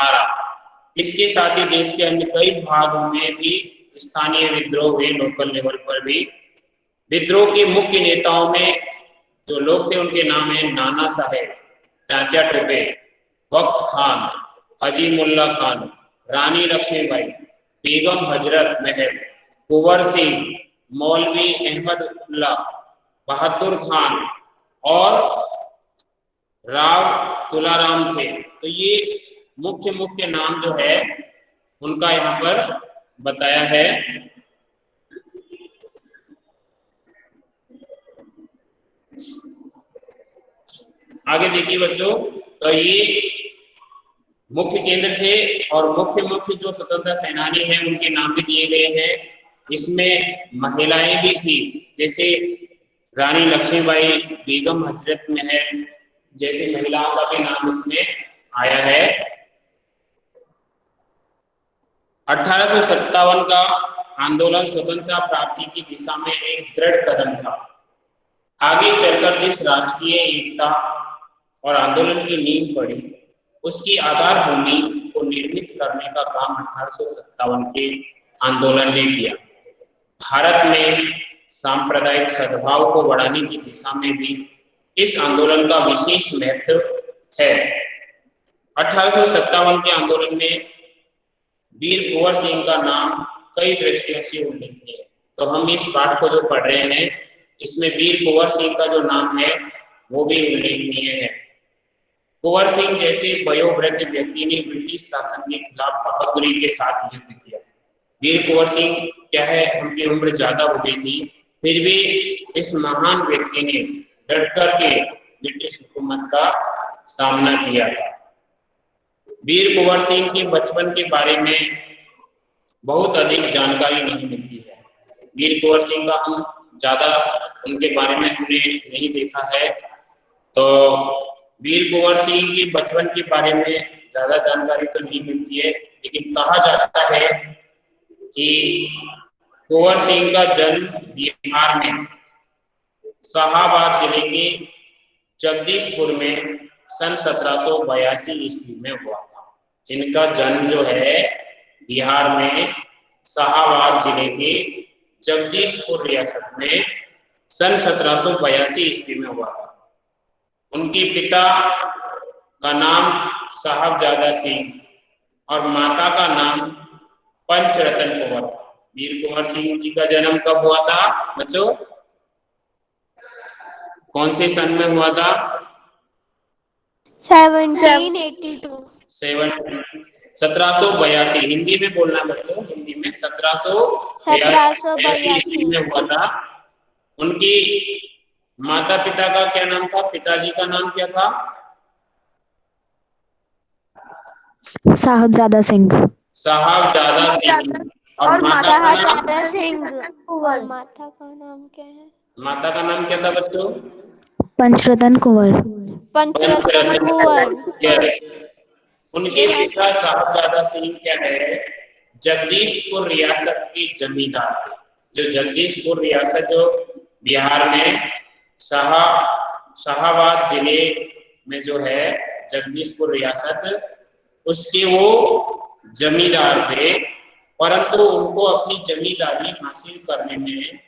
सहारा। इसके साथ ही देश के अन्य कई भागों में भी स्थानीय विद्रोह हुए, लोकल लेवल पर भी। विद्रोह के मुख्य नेताओं में जो लोग थे उनके नाम है नाना साहेब, तात्या टोपे, वक्त खान, अजीमुल्ला खान, रानी लक्ष्मीबाई, बेगम हजरत महल, कुंवर सिंह, मौलवी अहमदुल्ला, बहादुर खान और राव तुलाराम थे। तो ये मुख्य मुख्य नाम जो है उनका यहाँ पर बताया है। आगे देखिए बच्चों, तो ये मुख्य केंद्र थे और मुख्य मुख्य जो स्वतंत्रता सेनानी हैं उनके नाम भी दिए गए हैं। इसमें महिलाएं भी थी, जैसे रानी लक्ष्मीबाई, बेगम हजरत महल जैसी महिलाओं का भी नाम इसमें आया है। 1857 का आंदोलन स्वतंत्रता प्राप्ति की दिशा में एक दृढ़ कदम था। आगे चलकर जिस राजकीय एकता और आंदोलन की नींव पड़ी, उसकी आधार भूमि को निर्मित करने का काम 1857 के आंदोलन ने किया। भारत में सांप्रदायिक सद्भाव को बढ़ाने की दिशा में भी इस आंदोलन का विशेष महत्व है। 1857 के आंदोलन में वीर कुंवर सिंह का नाम कई दृष्टियों से उल्लेखनीय है। तो हम इस पाठ को जो पढ़ रहे हैं इसमें वीर कुंवर सिंह का जो नाम है वो भी उल्लेखनीय है। कुंवर सिंह जैसे वयोवृद्ध व्यक्ति ने ब्रिटिश शासन के खिलाफ बहादुरी के साथ युद्ध किया। वीर कुंवर सिंह क्या है, उनकी उम्र ज्यादा हो गई थी, फिर भी इस महान व्यक्ति ने डट करके ब्रिटिश हुकूमत का सामना किया था। वीर कुंवर सिंह के बचपन के बारे में बहुत अधिक जानकारी नहीं मिलती है। वीर कुंवर सिंह का हम ज्यादा उनके बारे में हमने नहीं देखा है। तो वीर कुंवर सिंह के बचपन के बारे में ज्यादा जानकारी तो नहीं मिलती है, लेकिन कहा जाता है कि कुंवर सिंह का जन्म बिहार में शाहाबाद जिले के जगदीशपुर में सन 1782 ईस्वी में हुआ था। इनका जन्म जो है बिहार में शाहाबाद जिले के जगदीशपुर रियासत में सन 1782 ईस्वी में हुआ था। उनके पिता का नाम साहबजादा सिंह और माता का नाम पंचरतन कुंवर था। वीर कुंवर सिंह जी का जन्म कब हुआ था बच्चों? कौन से सन में हुआ था? 1782। हिंदी में बोलना बच्चों, हिंदी में 1782 ईस्वी में हुआ था। उनकी माता पिता का क्या नाम था? पिताजी का नाम क्या था? साहबजादा सिंह। साहबजादा सिंह। और माता का नाम क्या है? माता का नाम क्या था बच्चों? पंचरतन कुंवर। पंचरतन कुंवर। यस। उनके पिता साहबजादा सिंह क्या है, जगदीशपुर रियासत के जमींदार थे। जो जगदीशपुर रियासत जो बिहार में शाहाबाद जिले में जो है जगदीशपुर रियासत, उसके वो जमींदार थे। परंतु उनको अपनी जमींदारी हासिल करने में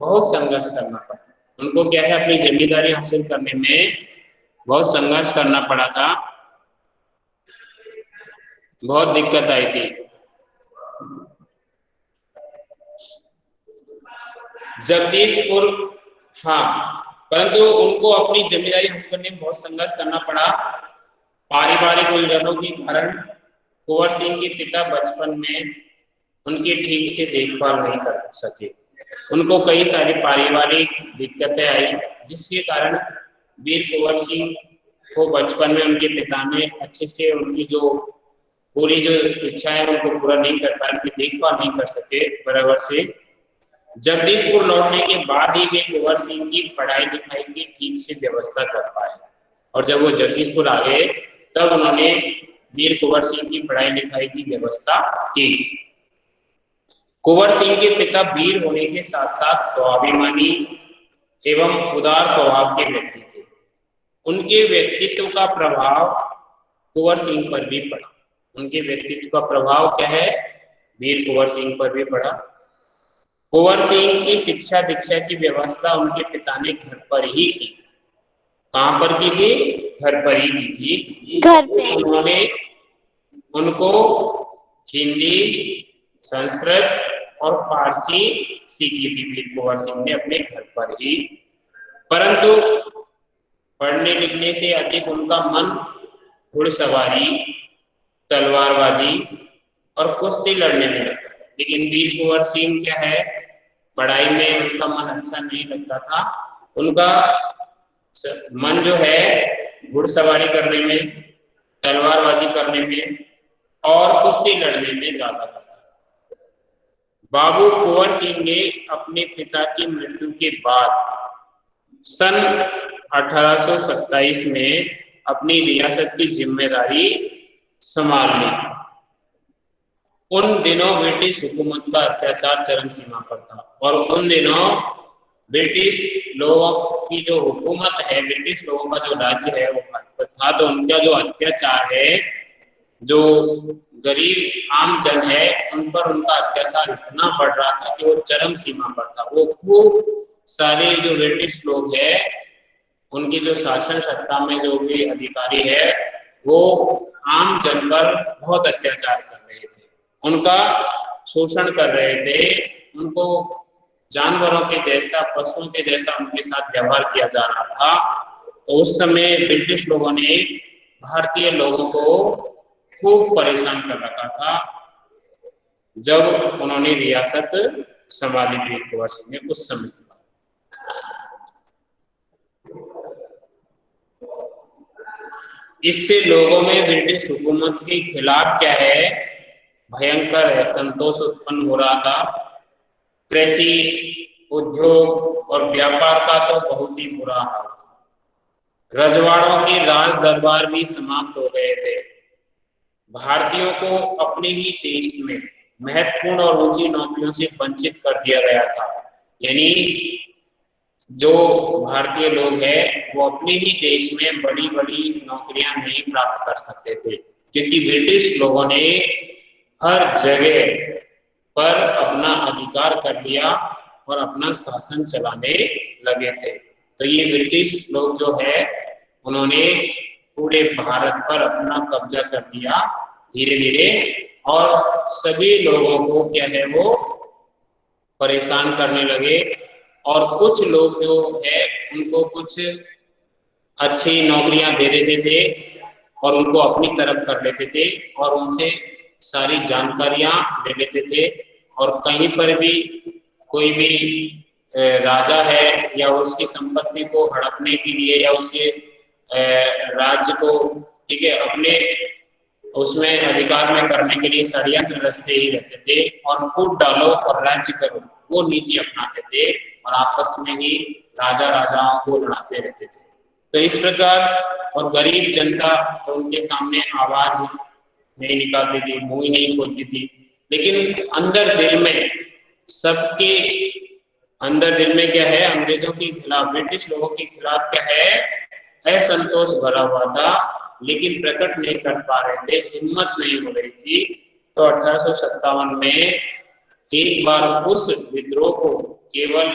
बहुत संघर्ष करना पड़ा। उनको क्या है, अपनी जमींदारी हासिल करने में बहुत संघर्ष करना पड़ा था, बहुत दिक्कत आई थी। जगदीशपुर, हाँ, परंतु उनको अपनी जमींदारी हासिल करने में बहुत संघर्ष करना पड़ा। पारिवारिक उलझनों के कारण कुंवर सिंह के पिता बचपन में उनकी ठीक से देखभाल नहीं कर सके। उनको कई सारी पारिवारिक दिक्कतें आई, जिसके कारण वीर कुंवर सिंह को बचपन में उनके पिता ने अच्छे से उनकी जो पूरी जो इच्छा है उनको पूरा नहीं कर पाए, उनकी देखभाल नहीं कर सके बराबर से। जगदीशपुर लौटने के बाद ही वे कुंवर सिंह की पढ़ाई लिखाई की ठीक से व्यवस्था कर पाए, और जब वो जगदीशपुर आ गए तब उन्होंने वीर कुंवर सिंह की पढ़ाई लिखाई की व्यवस्था की। कुंवर सिंह के पिता वीर होने के साथ साथ स्वाभिमानी एवं उदार स्वभाव के व्यक्ति थे। उनके व्यक्तित्व का प्रभाव कुंवर सिंह पर भी पड़ा। उनके व्यक्तित्व का प्रभाव क्या है, वीर कुंवर सिंह पर भी पड़ा। कुंवर सिंह की शिक्षा दीक्षा की व्यवस्था उनके पिता ने घर पर ही की। कहाँ पर की थी, घर पर ही की थी। घर पे। उन्होंने उनको हिंदी, संस्कृत और फारसी सीखी थी वीर कुंवर सिंह ने अपने घर पर ही। परंतु पढ़ने लिखने से अधिक उनका मन घुड़सवारी, तलवारबाजी और कुश्ती लड़ने में लगा। लेकिन वीर कुंवर सिंह क्या है, पढ़ाई में उनका मन अच्छा नहीं लगता था। उनका मन जो है घुड़सवारी करने में, तलवारबाजी करने में और कुश्ती लड़ने में ज्यादा करता था। बाबू कुंवर सिंह ने अपने पिता की मृत्यु के बाद सन 1827 में अपनी रियासत की जिम्मेदारी संभाल ली। उन दिनों ब्रिटिश हुकूमत का अत्याचार चरम सीमा पर था और उन दिनों ब्रिटिश लोगों की जो हुकूमत है, ब्रिटिश लोगों का जो राज्य है वो भारत पर था। तो उनका जो अत्याचार है, जो गरीब आम जन है उन पर उनका अत्याचार इतना बढ़ रहा था कि वो चरम सीमा पर था। वो खूब सारे जो ब्रिटिश लोग हैं, उनकी जो शासन सत्ता में जो भी अधिकारी है, वो आम जन पर बहुत अत्याचार कर रहे थे, उनका शोषण कर रहे थे, उनको जानवरों के जैसा, पशुओं के जैसा उनके साथ व्यवहार किया जा रहा था। तो उस समय ब्रिटिश लोगों ने भारतीय लोगों को खूब परेशान कर रखा था जब उन्होंने रियासत संभाली वीर कुंवर सिंह ने उस समय। इससे लोगों में ब्रिटिश हुकूमत के खिलाफ क्या है, भयंकर असंतोष उत्पन्न हो रहा था। कृषि, उद्योग और व्यापार का तो बहुत ही बुरा हाल था। रजवाड़ों के राज दरबार भी समाप्त हो गए थे। भारतीयों को अपने ही देश में महत्वपूर्ण और ऊंची नौकरियों से वंचित कर दिया गया था। यानी जो भारतीय लोग हैं वो अपने ही देश में बड़ी बड़ी नौकरियां नहीं प्राप्त कर सकते थे, क्योंकि ब्रिटिश लोगों ने हर जगह पर अपना अधिकार कर लिया और अपना शासन चलाने लगे थे। तो ये ब्रिटिश लोग जो है उन्होंने पूरे भारत पर अपना कब्जा कर लिया धीरे धीरे, और सभी लोगों को क्या है वो परेशान करने लगे। और कुछ लोग जो है उनको कुछ अच्छी नौकरियां दे देते थे और उनको अपनी तरफ कर लेते थे और उनसे सारी जानकारियां ले लेते थे। और कहीं पर भी कोई भी राजा है या उसकी संपत्ति को हड़पने के लिए या उसके राज्य को, ठीक है, अपने उसमें अधिकार में करने के लिए षड्यंत्र रचते ही रहते थे और फूट डालो और राज्य करो, वो नीति अपनाते थे और आपस में ही राजा राजाओं को लड़ाते रहते थे। तो इस प्रकार, और गरीब जनता तो उनके सामने आवाज नहीं निकालती थी, मुंह ही नहीं खोलती थी। लेकिन अंदर दिल में, सबके अंदर दिल में क्या है, अंग्रेजों के खिलाफ, ब्रिटिश लोगों के खिलाफ क्या है, असंतोष भरा हुआ था, लेकिन प्रकट नहीं कर पा रहे थे, हिम्मत नहीं हो रही थी। तो 1857 में एक बार उस विद्रोह को केवल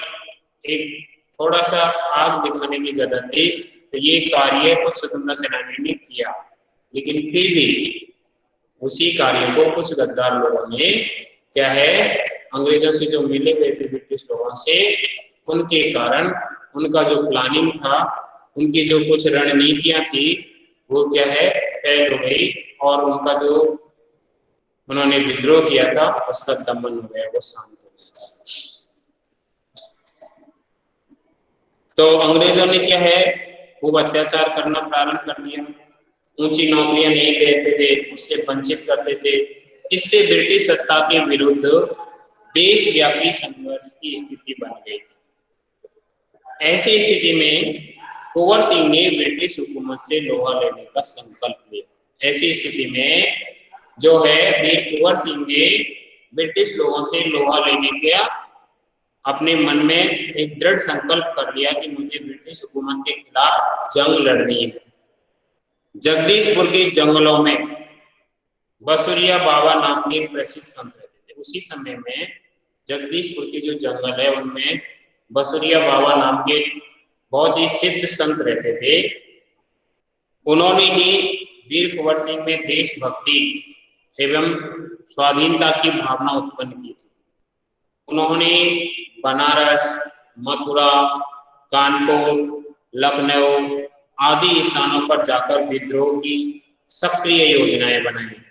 एक थोड़ा सा आग दिखाने की जरूरत थी। तो ये कार्य कुछ स्वतंत्रता सेनानियों ने किया, लेकिन फिर भी उसी कार्य को कुछ गद्दार लोगों ने क्या है, अंग्रेजों से जो मिले हुए थे ब्रिटिश लोगों से, उनके कारण उनका जो प्लानिंग था, उनकी जो कुछ रणनीतियां थी, वो क्या है फेल हो गई और उनका जो उन्होंने विद्रोह किया था उसका दमन हो गया, वो शांत हो गया। तो अंग्रेजों ने क्या है, खूब अत्याचार करना प्रारंभ कर दिया, ऊंची नौकरियां नहीं देते थे, उससे वंचित करते थे। इससे ब्रिटिश सत्ता के विरुद्ध देशव्यापी संघर्ष की स्थिति बन गई थी। ऐसी स्थिति में कुंवर सिंह ने ब्रिटिश हुकूमत से लोहा लेने का संकल्प लिया। ऐसी स्थिति में जो है वीर कुंवर सिंह ने ब्रिटिश लोगों से लोहा लेने का अपने मन में एक दृढ़ संकल्प कर लिया कि मुझे ब्रिटिश हुकूमत के खिलाफ जंग लड़नी है। जगदीशपुर के जंगलों में बसुरिया बाबा नाम के प्रसिद्ध संत रहते थे। उसी समय में जगदीशपुर के जो जंगल है उनमें बसुरिया बाबा नाम के बहुत ही सिद्ध संत रहते थे। उन्होंने ही वीर कुंवर सिंह में देशभक्ति एवं स्वाधीनता की भावना उत्पन्न की थी। उन्होंने बनारस, मथुरा, कानपुर, लखनऊ आदि स्थानों पर जाकर विद्रोह की सक्रिय योजनाएं बनाई।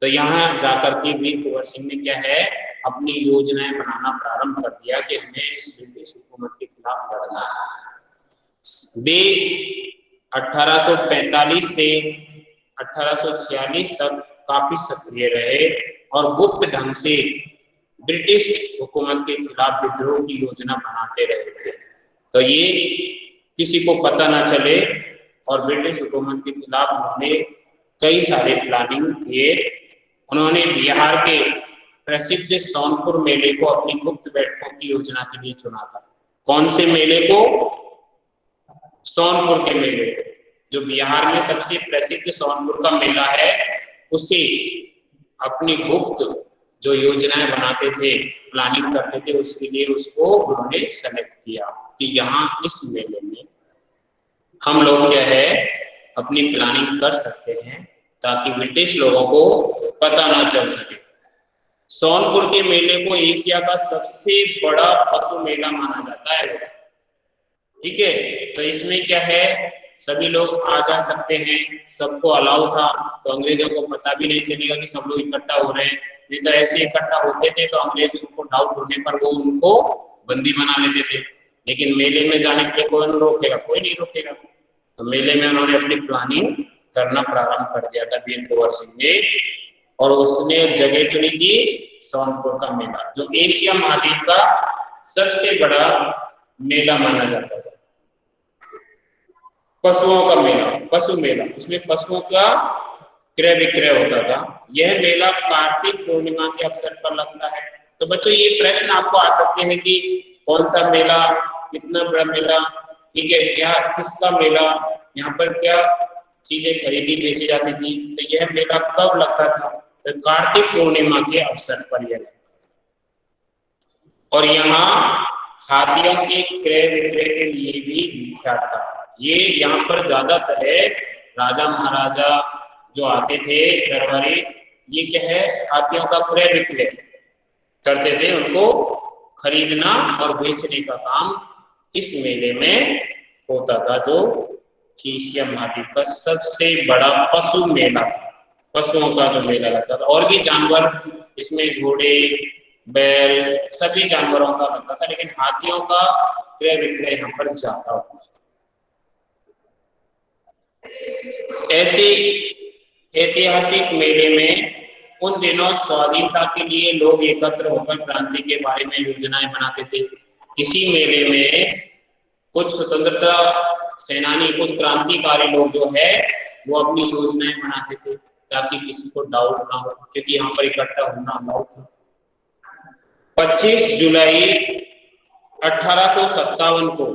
तो यहाँ जाकर के वीर कुंवर सिंह ने क्या है, अपनी योजनाएं बनाना प्रारंभ कर दिया कि हमें इस ब्रिटिश हुकूमत के खिलाफ लड़ना है। वे 1845 से 1846 तक काफी सक्रिय रहे और गुप्त ढंग से ब्रिटिश हुकूमत के खिलाफ विद्रोह की योजना बनाते रहे थे। तो ये किसी को पता ना चले और ब्रिटिश हुकूमत के खिलाफ उन्होंने कई सारे प्लानिंग किए। उन्होंने बिहार के प्रसिद्ध सोनपुर मेले को अपनी गुप्त बैठकों की योजना के लिए चुना था। कौन से मेले को? सोनपुर के मेले को, जो बिहार में सबसे प्रसिद्ध सोनपुर का मेला है, उसे अपनी गुप्त जो योजनाएं बनाते थे, प्लानिंग करते थे, उसके लिए उसको उन्होंने सेलेक्ट किया कि यहाँ इस मेले में हम लोग क्या है अपनी प्लानिंग कर सकते हैं ताकि ब्रिटिश लोगों को पता ना चल सके। सोनपुर के मेले को एशिया का सबसे बड़ा पशु मेला माना जाता है। ठीक है, तो इसमें क्या है, सभी लोग आ जा सकते हैं, सबको अलाउ था। तो अंग्रेजों को पता भी नहीं चलेगा कि सब लोग इकट्ठा हो रहे हैं। नहीं तो ऐसे इकट्ठा होते थे तो अंग्रेजों को डाउट होने पर वो उनको बंदी बना लेते थे। लेकिन मेले में जाने के लिए कौन रोकेगा? कोई नहीं रोकेगा। तो मेले में उन्होंने अपनी प्लानिंग करना प्रारंभ कर दिया था वीर कुंवर सिंह ने, और उसने जगह चुनी थी सोनपुर का मेला, जो एशिया महाद्वीप का सबसे बड़ा मेला माना जाता था। पशुओं का मेला, पशु मेला, उसमें पशुओं का क्रय विक्रय होता था। यह मेला कार्तिक पूर्णिमा के अवसर पर लगता है। तो बच्चों ये प्रश्न आपको आ सकते हैं कि कौन सा मेला, कितना बड़ा मेला, ठीक है, क्या किसका मेला, यहाँ पर क्या चीजें खरीदी बेची जाती थी। तो यह मेला कब लगता था? तो कार्तिक पूर्णिमा के अवसर पर यह लगता था। और यहाँ हाथियों के क्रय विक्रय के लिए भी विख्यात था। ये यहाँ पर ज्यादातर है राजा महाराजा जो आते थे दरबारी, ये क्या है हाथियों का क्रय विक्रय करते थे, उनको खरीदना और बेचने का काम इस मेले में होता था, जो एशिया महाद्वीप का सबसे बड़ा पशु मेला था। पशुओं का जो मेला लगता था, और भी जानवर इसमें घोड़े, बैल, सभी जानवरों का लगता था, लेकिन हाथियों का क्रय विक्रय यहाँ पर ज्यादा होता था। ऐसे ऐतिहासिक मेले में उन दिनों स्वाधीनता के लिए लोग एकत्र होकर क्रांति के बारे में योजनाएं बनाते थे। इसी मेले में कुछ स्वतंत्रता सेनानी, कुछ क्रांतिकारी लोग जो है वो अपनी योजनाएं बनाते थे ताकि किसी को डाउट ना हो, क्योंकि यहाँ पर इकट्ठा होना अलाउ था। 25 जुलाई 1857 को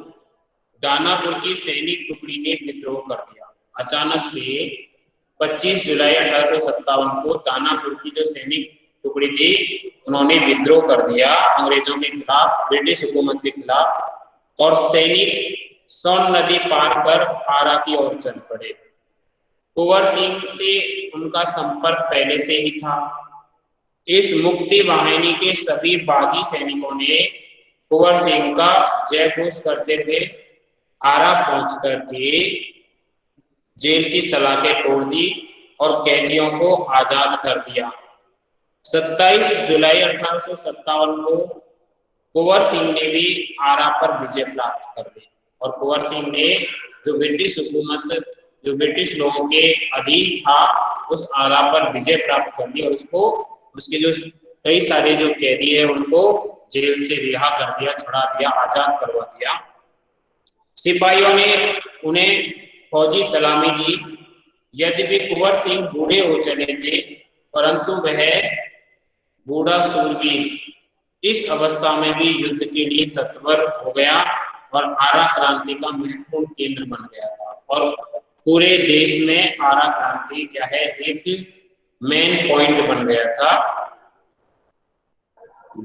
दानापुर की सैनिक टुकड़ी ने विद्रोह कर दिया। अचानक से 25 जुलाई 1857 को दानापुर की जो सैनिक टुकड़ी थी उन्होंने विद्रोह कर दिया अंग्रेजों के खिलाफ, ब्रिटिश हुकूमत के खिलाफ, और सैनिक सोन नदी पार कर आरा की ओर चल पड़े। कुंवर सिंह से उनका संपर्क पहले से ही था। इस मुक्ति वाहिनी के सभी बागी सैनिकों ने कुंवर सिंह का जयघोष करते हुए आरा पहुंच करके जेल की सलाखें तोड़ दी और कैदियों को आजाद कर दिया। 27 जुलाई 1857 को कुंवर सिंह ने भी आरा पर विजय प्राप्त कर ली, और कुंवर सिंह ने जो ब्रिटिश हुकूमत, जो ब्रिटिश लोगों के अधीन था, उस आरा पर विजय प्राप्त कर ली और उसको, उसके जो कई सारे जो कैदी है उनको जेल से रिहा कर दिया, छुड़ा दिया, आजाद करवा दिया। सिपाहियों ने उन्हें फौजी सलामी दी। यद्यपि कुंवर सिंह बूढ़े हो चले थे, परंतु वह बूढ़ा सूरवीर इस अवस्था में भी युद्ध के लिए तत्पर हो गया और आरा क्रांति का महत्वपूर्ण केंद्र बन गया था। और पूरे देश में आरा क्रांति क्या है, एक मेन पॉइंट बन गया था।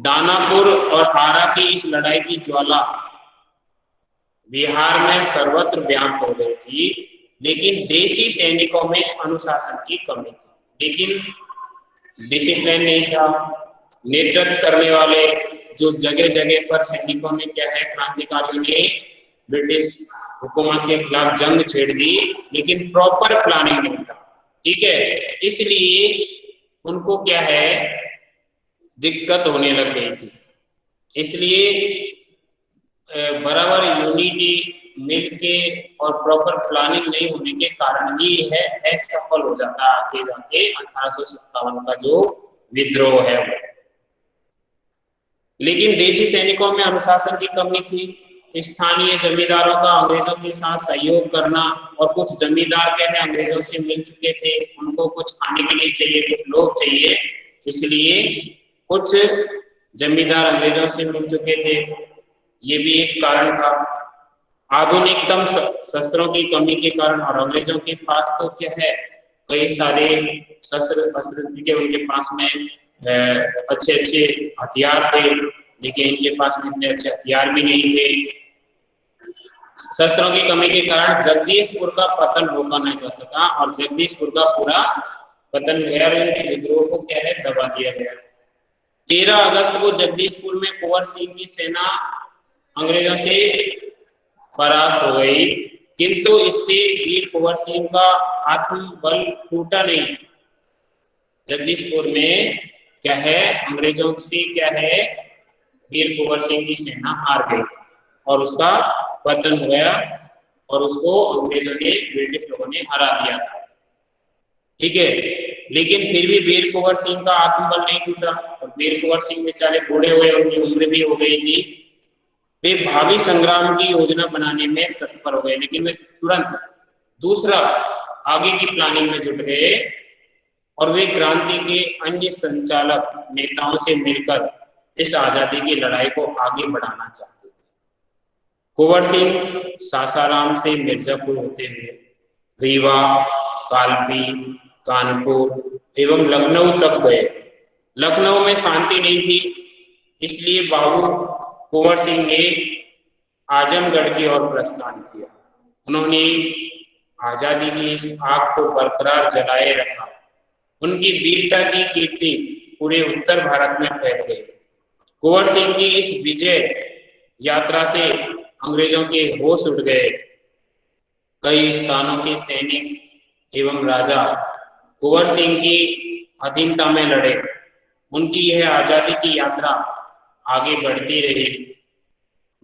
दानापुर और आरा की इस लड़ाई की ज्वाला बिहार में सर्वत्र व्याप्त हो गई थी, लेकिन देशी सैनिकों में अनुशासन की कमी थी, लेकिन डिसिप्लिन नहीं था। नेतृत्व करने वाले जो जगह जगह पर सैनिकों ने क्या है, क्रांतिकारियों ने ब्रिटिश हुकूमत के खिलाफ जंग छेड़ दी, लेकिन प्रॉपर प्लानिंग नहीं था। ठीक है, इसलिए उनको क्या है, दिक्कत होने लग गई थी। इसलिए बराबर यूनिटी मिलके और प्रॉपर प्लानिंग नहीं होने के कारण ही है असफल हो जाता है आगे जाके 1857 का जो विद्रोह है वो। लेकिन देशी सैनिकों में अनुशासन की कमी थी। स्थानीय जमींदारों का अंग्रेजों के साथ सहयोग करना, और कुछ जमींदार क्या है अंग्रेजों से मिल चुके थे, उनको कुछ खाने के लिए चाहिए, कुछ लोग चाहिए, इसलिए कुछ जमींदार अंग्रेजों से मिल चुके थे, ये भी एक कारण था। आधुनिकतम शस्त्रों की कमी के कारण, और अंग्रेजों के पास तो क्या है कई सारे शस्त्र के उनके पास में अच्छे अच्छे हथियार थे, लेकिन इनके पास में इतने अच्छे हथियार भी नहीं थे। शस्त्रों की कमी के कारण जगदीशपुर का पतन रोका नहीं जा सका, और जगदीशपुर का पूरा पतन गया, उनके विद्रोह को क्या है दबा दिया गया। 13 अगस्त को जगदीशपुर में कुंवर सिंह की सेना अंग्रेजों से परास्त हो गई, किंतु इससे वीर कुंवर सिंह का आत्मबल टूटा नहीं। जगदीशपुर में क्या है अंग्रेजों से क्या है वीर कुंवर सिंह की सेना हार गई और उसका पतन हो गया, और उसको अंग्रेजों ने, ब्रिटिश लोगों ने हरा दिया था। ठीक है, लेकिन फिर भी वीर कुंवर सिंह का आत्मबल नहीं टूटा, और वीर कुंवर सिंह बेचारे बूढ़े हुए, उनकी उम्र भी हो गई थी। वे भावी संग्राम की योजना बनाने में तत्पर हो गए, लेकिन वे तुरंत दूसरा आगे की प्लानिंग में जुट गए, और वे क्रांति के अन्य संचालक नेताओं से मिलकर इस आजादी की लड़ाई को आगे बढ़ाना चाहते थे। कुंवर सिंह सासाराम से मिर्जापुर होते हुए रीवा, कालपी, कानपुर एवं लखनऊ तक गए। लखनऊ में शांति नहीं थी, इसलिए बाबू कुंवर सिंह ने आजमगढ़ की ओर प्रस्थान किया। उन्होंने आजादी की इस आग को बरकरार जलाए रखा। उनकी वीरता की कीर्ति पूरे उत्तर भारत में फैल गई। कुंवर सिंह की इस विजय यात्रा से अंग्रेजों के होश उड़ गए। कई स्थानों के सैनिक एवं राजा कुंवर सिंह की अधीनता में लड़े। उनकी यह आजादी की यात्रा आगे बढ़ती रही,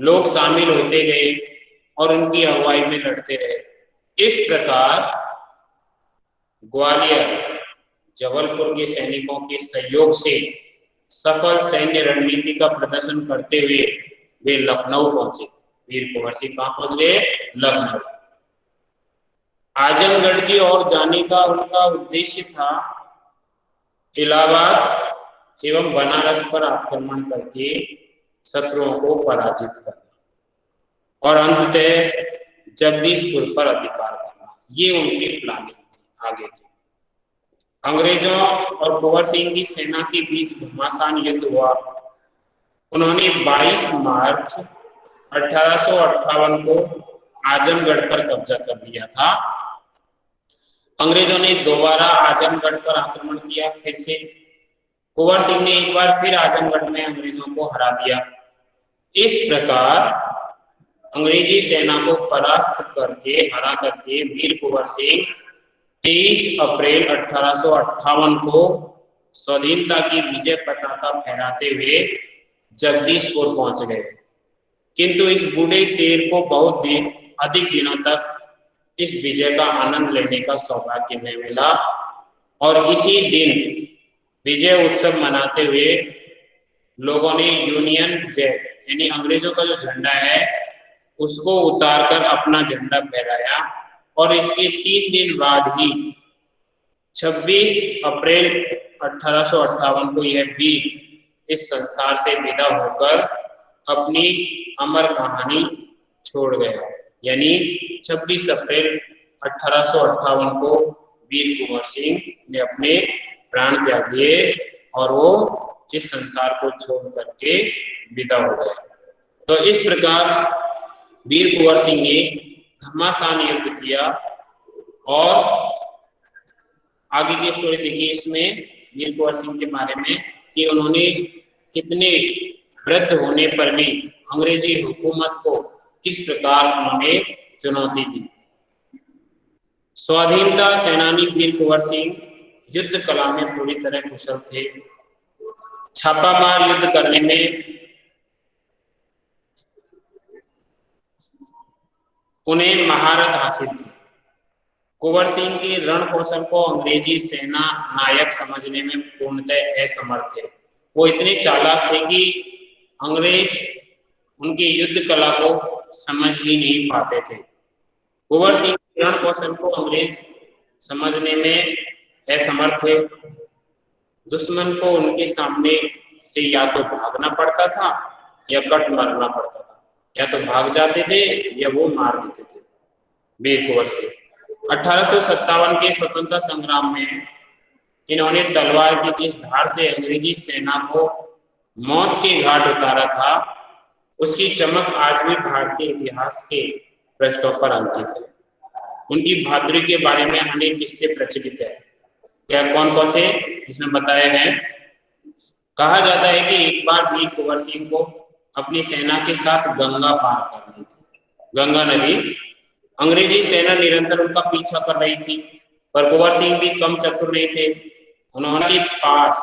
लोग शामिल होते गए और उनकी अगुवाई में लड़ते रहे। इस प्रकार ग्वालियर, जबलपुर के सैनिकों के सहयोग से सफल सैन्य रणनीति का प्रदर्शन करते हुए वे लखनऊ पहुंचे। वीर कुंवर सिंह कहां पहुंच गए? लखनऊ। आजमगढ़ की ओर जाने का उनका उद्देश्य था इलाहाबाद एवं बनारस पर आक्रमण करके शत्रुओं को पराजित करना और अंततः जगदीशपुर पर अधिकार करना। ये उनकी प्लानिंग थी आगे की। अंग्रेजों और कुंवर सिंह की सेना के बीच घमासान युद्ध हुआ। उन्होंने 22 मार्च 1858 को आजमगढ़ पर कब्जा कर लिया था। अंग्रेजों ने दोबारा आजमगढ़ पर आक्रमण किया। फिर से कुंवर सिंह ने एक बार फिर आजमगढ़ में अंग्रेजों को हरा दिया। इस प्रकार अंग्रेजी सेना को परास्त करके, हरा करके वीर कुंवर सिंह 23 अप्रैल 1858 को स्वाधीनता की विजय पताका फहराते हुए जगदीशपुर पहुंच गए। किंतु इस बूढ़े शेर को बहुत अधिक दिनों तक इस विजय का आनंद लेने का सौभाग्य नहीं मिला, और इसी दिन विजय उत्सव मनाते हुए लोगों ने यूनियन जैक यानी अंग्रेजों का जो झंडा है उसको उतारकर अपना झंडा फहराया, और इसके 3 दिन बाद ही 26 अप्रैल 1858 को यह वीर इस संसार से विदा होकर अपनी अमर कहानी छोड़ गया। यानी 26 अप्रैल 1858 को वीर कुंवर सिंह ने अपने प्राण त्याग दिए और वो इस संसार को छोड़ करके विदा हो गए। तो इस प्रकार वीर कुंवर सिंह ने घमासान युद्ध किया। और आगे की स्टोरी देखिए इसमें वीर कुंवर सिंह के बारे में कि उन्होंने कितने वृद्ध होने पर भी अंग्रेजी हुकूमत को किस प्रकार उन्होंने चुनौती दी। स्वाधीनता सेनानी वीर कुंवर सिंह युद्ध कला में पूरी तरह कुशल थे। छापामार युद्ध करने में उन्हें महारत हासिल थी। कुंवर सिंह के रण कौशल को अंग्रेजी सेना नायक समझने में पूर्णतः असमर्थ थे। वो इतने चालाक थे कि अंग्रेज उनकी युद्ध कला को समझ ही नहीं पाते थे। कुंवर सिंह के रण कौशल को अंग्रेज समझने में असमर्थ थे। दुश्मन को उनके सामने से या तो भागना पड़ता था या कट मारना पड़ता था। या तो भाग जाते थे या वो मार देते थे। वीर कुंवर सिंह 1857 के स्वतंत्रता संग्राम में इन्होंने तलवार की जिस धार से अंग्रेजी सेना को मौत के घाट उतारा था, उसकी चमक आज भी भारतीय इतिहास के पृष्ठों पर अंकित है। उनकी बहादुरी के बारे में अनेक किस्से प्रचलित है। क्या कौन कौन से इसमें बताए हैं? कहा जाता है कि एक बार वीर कुंवर सिंह को अपनी सेना के साथ गंगा पार करनी थी। गंगा नदी, अंग्रेजी सेना निरंतर उनका पीछा कर रही थी, पर कुंवर सिंह भी कम चतुर नहीं थे। उन्होंने पास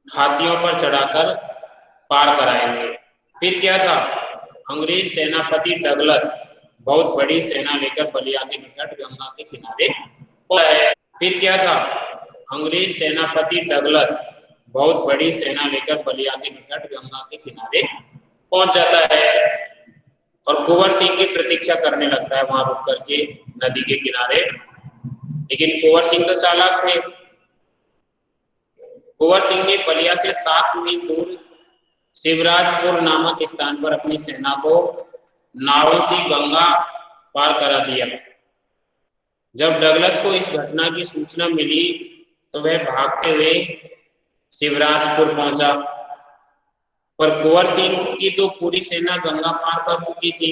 हाथियों पर चढ़ाकर पार कराएंगे। फिर क्या था, अंग्रेज सेनापति डगलस बहुत बड़ी सेना लेकर बलिया के निकट गंगा के किनारे पहुंचे। फिर क्या था, अंग्रेज सेनापति डगलस बहुत बड़ी सेना लेकर बलिया के निकट गंगा के किनारे पहुंच जाता है और कुंवर सिंह की प्रतीक्षा करने लगता है वहां रुक करके नदी के किनारे। लेकिन कुंवर सिंह तो चालाक थे। कुंवर सिंह ने बलिया से 7 मील दूर शिवराजपुर नामक स्थान पर अपनी सेना को नावों से गंगा पार करा दिया। जब डगलस को इस घटना की सूचना मिली तो वह भागते हुए शिवराजपुर पहुंचा, पर कुंवर सिंह की तो पूरी सेना गंगा पार कर चुकी थी।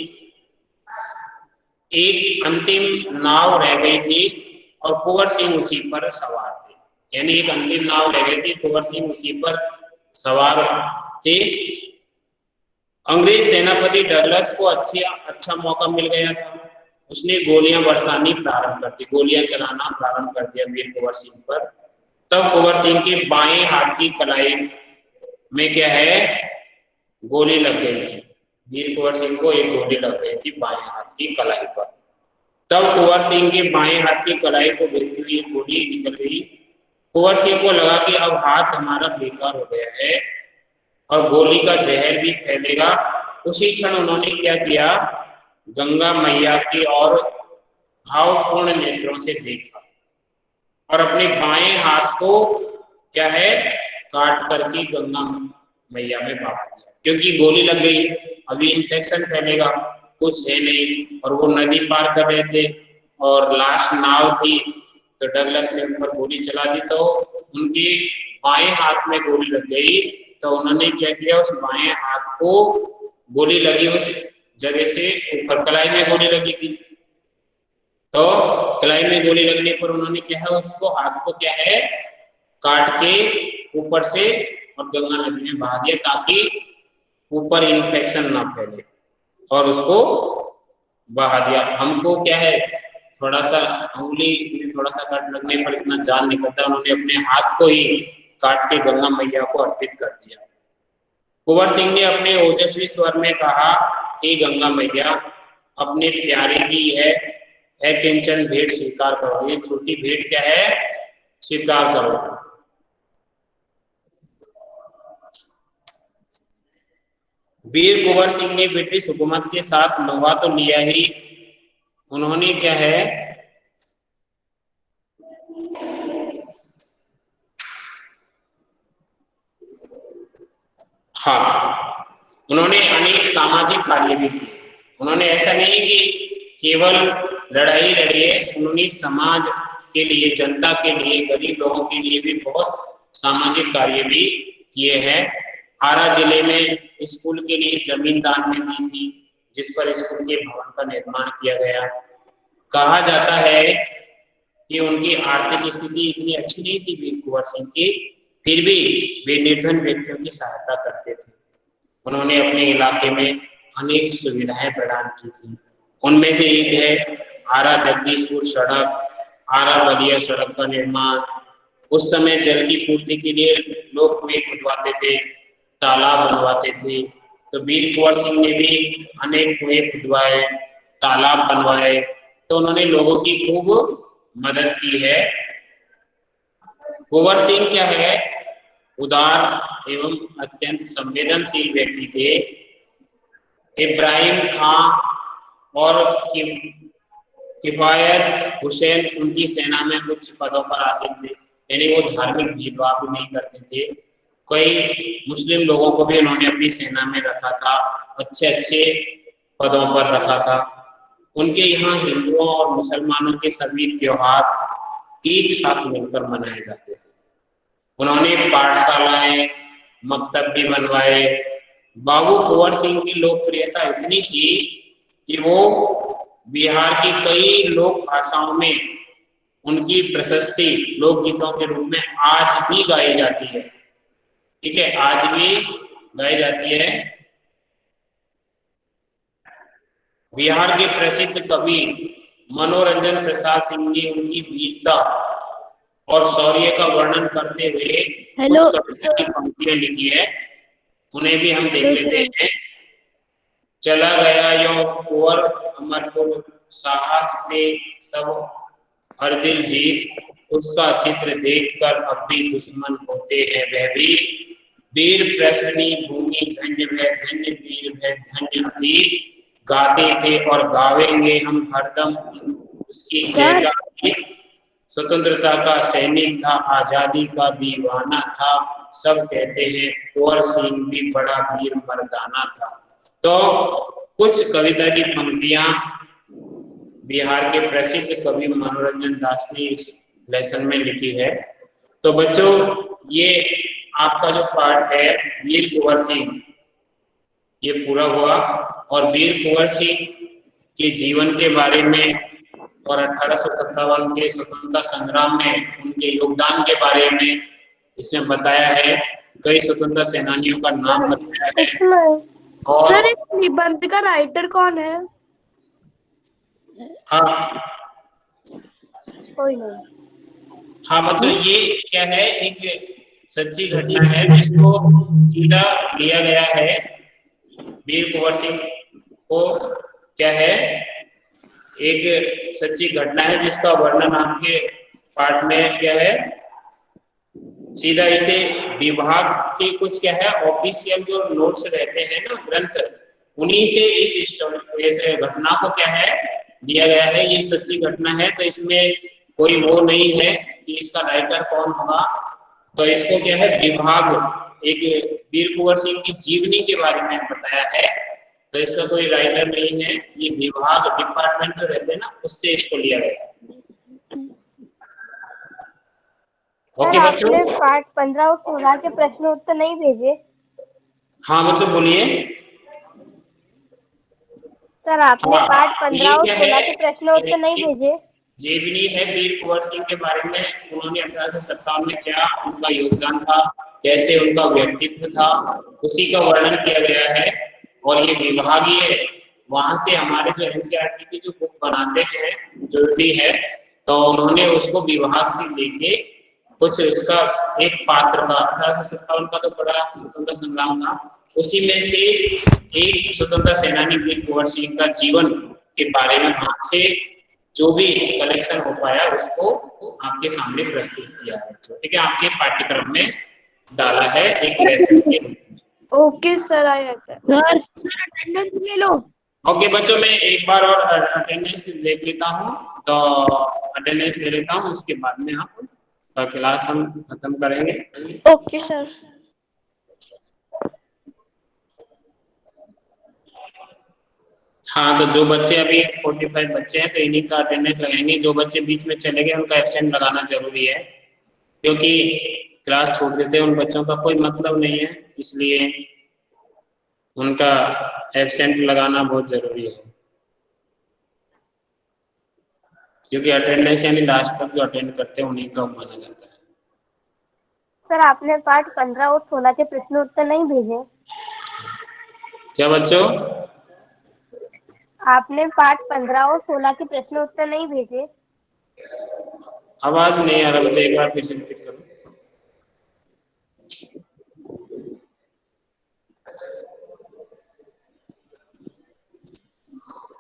एक अंतिम नाव रह गई थी और कुंवर सिंह उसी पर सवार थे। यानी एक अंतिम नाव रह गई थी, कुंवर सिंह उसी पर सवार थे। अंग्रेज सेनापति डगलस को अच्छा मौका मिल गया था। उसने गोलियां बरसानी प्रारंभ कर दी, गोलियां चलाना प्रारंभ कर दिया वीर कुंवर सिंह पर। तब कुंवर सिंह के बाएं हाथ की कलाई में क्या है, गोली लग गई थी। वीर कुंवर सिंह को एक गोली लग गई थी बाएं हाथ की कलाई पर। तब कुंवर सिंह के बाएं हाथ की कलाई को भेदती हुई गोली निकल गई। कुंवर सिंह को लगा कि अब हाथ हमारा बेकार हो गया है और गोली का जहर भी फैलेगा। उसी क्षण उन्होंने क्या किया, गंगा मैया की ओर भावपूर्ण नेत्रों से देखा और अपने बाएं हाथ को क्या है, काट करके गंगा मैया में बहा दिया। क्योंकि गोली लग गई, अभी इन्फेक्शन फैलेगा, कुछ है नहीं। और वो नदी पार कर रहे थे और लास्ट नाव थी, तो डगलस ने ऊपर गोली चला दी तो उनके बाएं हाथ में गोली लग गई। तो उन्होंने क्या किया, उस बाएं हाथ को गोली लगी उस जगह से ऊपर कलाई में गोली लगी थी, तो कलाई में गोली लगने पर उन्होंने क्या है, उसको हाथ को क्या है, काट के ऊपर से और गंगा नदी में बहा दिया ताकि ऊपर इन्फेक्शन ना फैले, और उसको बहा दिया। हमको क्या है, थोड़ा सा उंगली में थोड़ा सा कट लगने पर इतना जान निकलता है, उन्होंने अपने हाथ को ही काट के गंगा मैया को अर्पित कर दिया। कुंवर सिंह ने अपने ओजस्वी स्वर में कहा, हे गंगा मैया, अपने प्यारे की है किंचन भेंट स्वीकार करो। ये छोटी भेंट क्या है, स्वीकार करो। वीर कुंवर सिंह ने ब्रिटिश हुकूमत के साथ लोहा तो लिया ही, उन्होंने क्या है, हाँ, उन्होंने अनेक सामाजिक कार्य भी किए। उन्होंने ऐसा नहीं कि केवल लड़ाई लड़ी है, उन्होंने समाज के लिए, जनता के लिए, गरीब लोगों के लिए भी बहुत सामाजिक कार्य भी किए हैं। आरा जिले में स्कूल के लिए जमीन दान में दी थी, जिस पर स्कूल के भवन का निर्माण किया गया। कहा जाता है कि उनकी आर्थिक स्थिति इतनी अच्छी नहीं थी वीर कुंवर सिंह की, फिर भी वे निर्धन व्यक्तियों की सहायता करते थे। उन्होंने अपने इलाके में अनेक सुविधाएं प्रदान की थी। उनमें से एक है आरा जगदीशपुर सड़क, आरा बलिया सड़क का निर्माण। उस समय जल की पूर्ति के लिए लोग कुएं खुदवाते थे, तालाब बनवाते थे। तो वीर कुंवर सिंह ने भी अनेक कुएं खुदवाए, तालाब बनवाए। तो उन्होंने लोगों की खूब मदद की है। कुंवर सिंह क्या है, उदार एवं अत्यंत संवेदनशील व्यक्ति थे। इब्राहिम खां और किफायत हुसैन उनकी सेना में उच्च पदों पर आसीन थे, यानी वो धार्मिक भेदभाव भी नहीं करते थे। कई मुस्लिम लोगों को भी उन्होंने अपनी सेना में रखा था, अच्छे अच्छे पदों पर रखा था। उनके यहाँ हिंदुओं और मुसलमानों के सभी त्योहार एक साथ मिलकर मनाए जाते थे। उन्होंने पाठशालाएं, मकतब भी बनवाए। बाबू कुंवर सिंह की लोकप्रियता इतनी थी कि वो बिहार की कई लोक भाषाओं में उनकी प्रशस्ति लोकगीतों के रूप में आज भी गाई जाती है। ठीक है, आज भी गाई जाती है। बिहार के प्रसिद्ध कवि मनोरंजन प्रसाद सिंह ने उनकी वीरता और शौर्य का वर्णन करते हुए कुछ कविता की पंक्तियां लिखी है, उन्हें भी हम देख लेते हैं। चला गया यो कुंवर अमरपुर, साहस से सब हर दिल जीत, उसका चित्र देखकर अब भी दुश्मन होते हैं वह भी। वीर प्रश्नी भूमि धन्य वह, धन्य वीर वह, धन्य अतीत। गाते थे और गावेंगे हम हरदम उसकी जय का गीत। स्वतंत्रता का सैनिक था, आजादी का दीवाना था, सब कहते हैं कुंवर सिंह भी बड़ा वीर मर्दाना था। तो कुछ कविता की पंक्तियां बिहार के प्रसिद्ध कवि मनोरंजन दास ने इस लेसन में लिखी है। तो बच्चों, ये आपका जो पाठ है वीर कुंवर सिंह, ये पूरा हुआ। और वीर कुंवर सिंह के जीवन के बारे में और 1857 के स्वतंत्रता संग्राम में उनके योगदान के बारे में इसमें बताया है। कई स्वतंत्रता सेनानियों का नाम बताया है। और सर, इस निबंध का राइटर कौन है? हाँ हाँ, मतलब ये क्या है, एक सच्ची घटना है जिसको सीधा लिया गया है। वीर कुंवर सिंह को क्या है, एक सच्ची घटना है जिसका वर्णन आपके पाठ में क्या है, सीधा इसे विभाग के कुछ क्या है ऑफिशियल जो नोट्स रहते हैं ना, ग्रंथ, उन्हीं से इस घटना को क्या है दिया गया है। ये सच्ची घटना है, तो इसमें कोई वो नहीं है कि इसका राइटर कौन होगा। तो इसको क्या है विभाग, एक वीर कुंवर सिंह की जीवनी के बारे में बताया है, तो इसका कोई राइटर नहीं है। ये विभाग डिपार्टमेंट जो रहते हैं ना, उससे इसको लिया गया है। ओके बच्चों, आपने पार्ट 15 और 16 के प्रश्न उत्तर नहीं भेजे। हाँ बच्चों बोलिए। सर, आपने हाँ, पार्ट 15 ये और क्या 16 के है, प्रश्न उत्तर नहीं भेजे। जीवनी है वीर कुंवर सिंह के बारे में। उन्होंने 1857 में क्या उनका योगदान था, कैसे उनका व्यक्तित्व था, उसी का वर्णन किया गया है। और ये विभागीय, वहां से हमारे जो एनसीईआरटी की जो बुक बनाते हैं जो भी है, तो उन्होंने उसको विभाग से लेके कुछ इसका एक पात्र का 1857 का तो बड़ा स्वतंत्रता संग्राम था, उसी में से एक स्वतंत्रता सेनानी वीर कुंवर सिंह का जीवन के बारे में वहां से जो भी कलेक्शन हो पाया उसको आपके सामने प्रस्तुत किया है। ठीक है, आपके पाठ्यक्रम में डाला है एक लेसन के रूप में। ओके सर, आया सर, अटेंडेंस ले लो। ओके बच्चों, मैं एक बार और अटेंडेंस देख लेता हूँ, तो अटेंडेंस ले लेता हूँ, उसके बाद में आप क्लास हम खत्म करेंगे। Okay sir. हाँ, तो जो बच्चे अभी 45 बच्चे हैं तो इन्हीं का अटेंडेंस लगाएंगे। जो बच्चे बीच में चले गए उनका एब्सेंट लगाना जरूरी है, क्योंकि क्लास छोड़ देते हैं उन बच्चों का कोई मतलब नहीं है, इसलिए उनका एब्सेंट लगाना बहुत जरूरी है। क्योंकि अटेंडेंस यानी लास्ट तक जो अटेंड करते हैं उन्हीं का माना जाता है। सर आपने पार्ट 15 और 16 के प्रश्न उत्तर नहीं भेजे। क्या बच्चों? आपने पार्ट 15 और 16 के प्रश्न उत्तर नहीं भेजे। आवाज नहीं आ रहा बच्चे, एक बार फिर से रिपीट करो।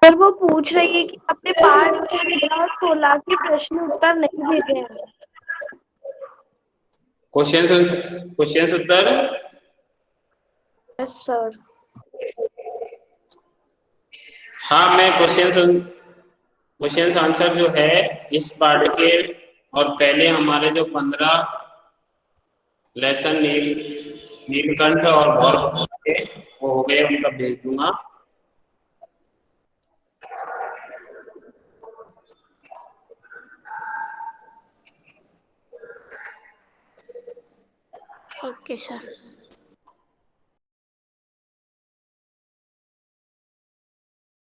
सर वो पूछ रही है कि आपने पार्ट 15 और 16 के प्रश्न उत्तर नहीं भेजे हैं। क्वेश्चन उत्तर यस सर। हाँ, मैं क्वेश्चन आंसर जो है इस पार्ट के और पहले हमारे जो 15 लेसन नीलकंठ और भौर थे वो हो गए, उनका भेज दूंगा। Okay sir.